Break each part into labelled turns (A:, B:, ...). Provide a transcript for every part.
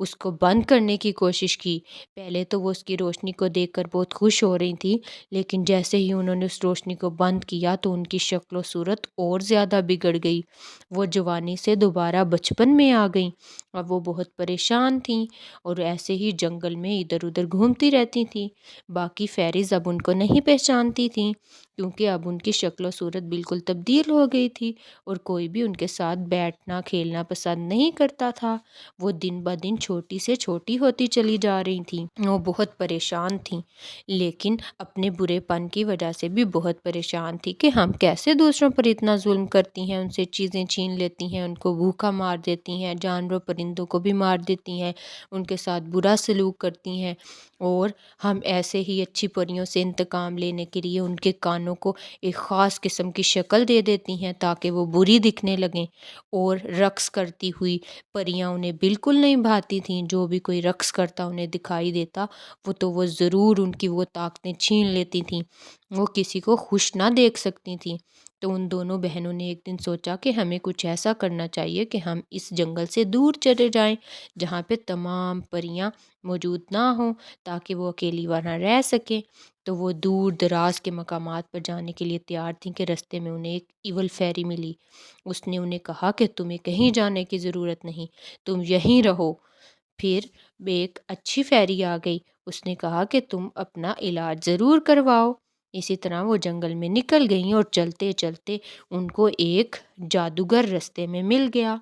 A: اس کو بند کرنے کی کوشش کی۔ پہلے تو وہ اس کی روشنی کو دیکھ کر بہت خوش ہو رہی تھی، لیکن جیسے ہی انہوں نے اس روشنی کو بند کیا تو ان کی شکل و صورت اور زیادہ بگڑ گئی۔ وہ جوانی سے دوبارہ بچپن میں آ گئیں۔ اب وہ بہت پریشان تھیں اور ایسے ہی جنگل میں ادھر ادھر گھومتی رہتی تھیں۔ باقی فیریز اب ان کو نہیں پہچانتی تھیں، کیونکہ اب ان کی شکل و صورت بالکل تبدیل ہو گئی تھی اور کوئی بھی ان کے ساتھ بیٹھنا کھیلنا پسند نہیں کرتا تھا۔ وہ دن بہ دن چھوٹی سے چھوٹی ہوتی چلی جا رہی تھیں۔ وہ بہت پریشان تھیں، لیکن اپنے برے پن کی وجہ سے بھی بہت پریشان تھی کہ ہم کیسے دوسروں پر اتنا ظلم کرتی ہیں، ان سے چیزیں چھین لیتی ہیں، ان کو بھوکا مار دیتی ہیں، جانوروں پرندوں کو بھی مار دیتی ہیں، ان کے ساتھ برا سلوک کرتی ہیں، اور ہم ایسے ہی اچھی پریوں سے انتقام لینے کے لیے ان کے کانوں کو ایک خاص قسم کی شکل دے دیتی ہیں تاکہ وہ بری دکھنے لگیں، اور رقص کرتی ہوئی پریاں انہیں بالکل نہیں بھاتی تھیں۔ جو بھی کوئی رقص کرتا انہیں دکھائی دیتا وہ ضرور ان کی وہ طاقتیں چھین لیتی تھیں۔ وہ کسی کو خوش نہ دیکھ سکتی تھیں۔ تو ان دونوں بہنوں نے ایک دن سوچا کہ ہمیں کچھ ایسا کرنا چاہیے کہ ہم اس جنگل سے دور چلے جائیں جہاں پہ تمام پریاں موجود نہ ہوں، تاکہ وہ اکیلی وہاں رہ سکیں۔ تو وہ دور دراز کے مقامات پر جانے کے لیے تیار تھیں کہ رستے میں انہیں ایک ایول فیری ملی۔ اس نے انہیں کہا کہ تمہیں کہیں جانے کی ضرورت نہیں، تم یہیں رہو۔ پھر ایک اچھی فیری آ گئی، اس نے کہا کہ تم اپنا علاج ضرور کرواؤ۔ اسی طرح وہ جنگل میں نکل گئیں اور چلتے چلتے ان کو ایک جادوگر رستے میں مل گیا،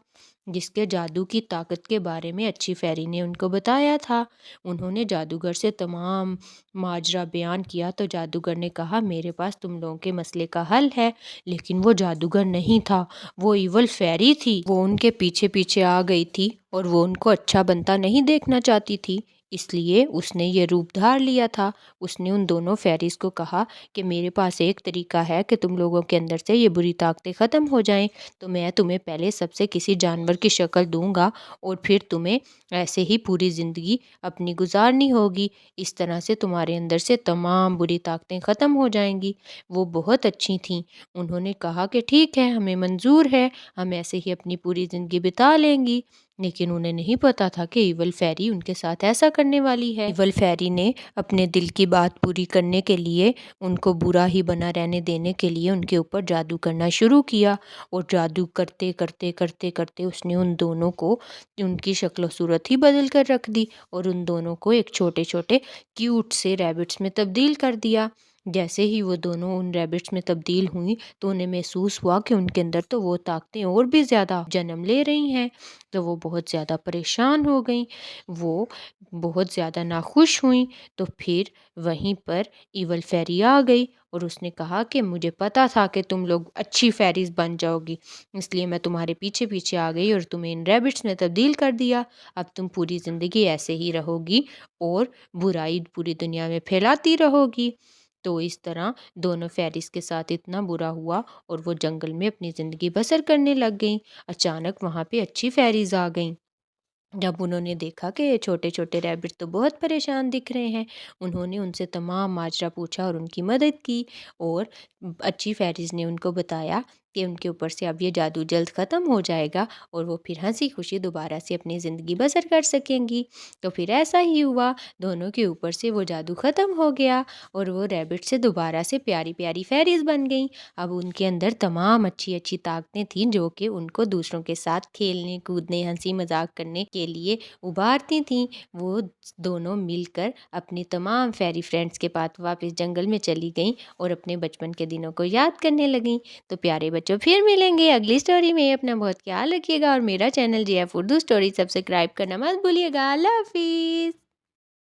A: جس کے جادو کی طاقت کے بارے میں اچھی فیری نے ان کو بتایا تھا۔ انہوں نے جادوگر سے تمام ماجرا بیان کیا تو جادوگر نے کہا میرے پاس تم لوگوں کے مسئلے کا حل ہے، لیکن وہ جادوگر نہیں تھا، وہ ایول فیری تھی۔ وہ ان کے پیچھے پیچھے آ گئی تھی اور وہ ان کو اچھا بنتا نہیں دیکھنا چاہتی تھی، اس لیے اس نے یہ روپ دھار لیا تھا۔ اس نے ان دونوں فیریز کو کہا کہ میرے پاس ایک طریقہ ہے کہ تم لوگوں کے اندر سے یہ بری طاقتیں ختم ہو جائیں، تو میں تمہیں پہلے سب سے کسی جانور کی شکل دوں گا اور پھر تمہیں ایسے ہی پوری زندگی اپنی گزارنی ہوگی، اس طرح سے تمہارے اندر سے تمام بری طاقتیں ختم ہو جائیں گی۔ وہ بہت اچھی تھیں، انہوں نے کہا کہ ٹھیک ہے، ہمیں منظور ہے، ہم ایسے ہی اپنی پوری زندگی بتا لیں گی۔ لیکن انہیں نہیں پتا تھا کہ ایول فیری ان کے ساتھ ایسا کرنے والی ہے۔ ایول فیری نے اپنے دل کی بات پوری کرنے کے لیے ان کو برا ہی بنا رہنے دینے کے لیے ان کے اوپر جادو کرنا شروع کیا، اور جادو کرتے کرتے کرتے کرتے اس نے ان دونوں کو ان کی شکل و صورت ہی بدل کر رکھ دی اور ان دونوں کو ایک چھوٹے چھوٹے کیوٹ سے ریبٹس میں تبدیل کر دیا۔ جیسے ہی وہ دونوں ان ریبٹس میں تبدیل ہوئیں تو انہیں محسوس ہوا کہ ان کے اندر تو وہ طاقتیں اور بھی زیادہ جنم لے رہی ہیں، تو وہ بہت زیادہ پریشان ہو گئیں، وہ بہت زیادہ ناخوش ہوئیں۔ تو پھر وہیں پر ایول فیری آ گئی اور اس نے کہا کہ مجھے پتا تھا کہ تم لوگ اچھی فیریز بن جاؤ گی، اس لیے میں تمہارے پیچھے پیچھے آ گئی اور تمہیں ان ریبٹس میں تبدیل کر دیا۔ اب تم پوری زندگی ایسے ہی رہو گی اور برائی پوری دنیا میں پھیلاتی رہو گی۔ تو اس طرح دونوں فیریز کے ساتھ اتنا برا ہوا اور وہ جنگل میں اپنی زندگی بسر کرنے لگ گئیں۔ اچانک وہاں پہ اچھی فیریز آ گئیں۔ جب انہوں نے دیکھا کہ یہ چھوٹے چھوٹے ریبٹ تو بہت پریشان دکھ رہے ہیں، انہوں نے ان سے تمام ماجرا پوچھا اور ان کی مدد کی، اور اچھی فیریز نے ان کو بتایا کہ ان کے اوپر سے اب یہ جادو جلد ختم ہو جائے گا اور وہ پھر ہنسی خوشی دوبارہ سے اپنی زندگی بسر کر سکیں گی۔ تو پھر ایسا ہی ہوا، دونوں کے اوپر سے وہ جادو ختم ہو گیا اور وہ ریبٹ سے دوبارہ سے پیاری پیاری فیریز بن گئیں۔ اب ان کے اندر تمام اچھی اچھی طاقتیں تھیں جو کہ ان کو دوسروں کے ساتھ کھیلنے کودنے ہنسی مذاق کرنے کے لیے ابھارتی تھیں۔ وہ دونوں مل کر اپنی تمام فیری فرینڈز کے پاس واپس جنگل میں چلی گئیں اور اپنے بچپن کے دنوں کو یاد کرنے لگیں۔ تو پیارے بچوں، پھر ملیں گے اگلی سٹوری میں، اپنا بہت خیال رکھیے گا اور میرا channel J F Urdu story subscribe کرنا مت بھولیے گا۔ اللہ حافظ۔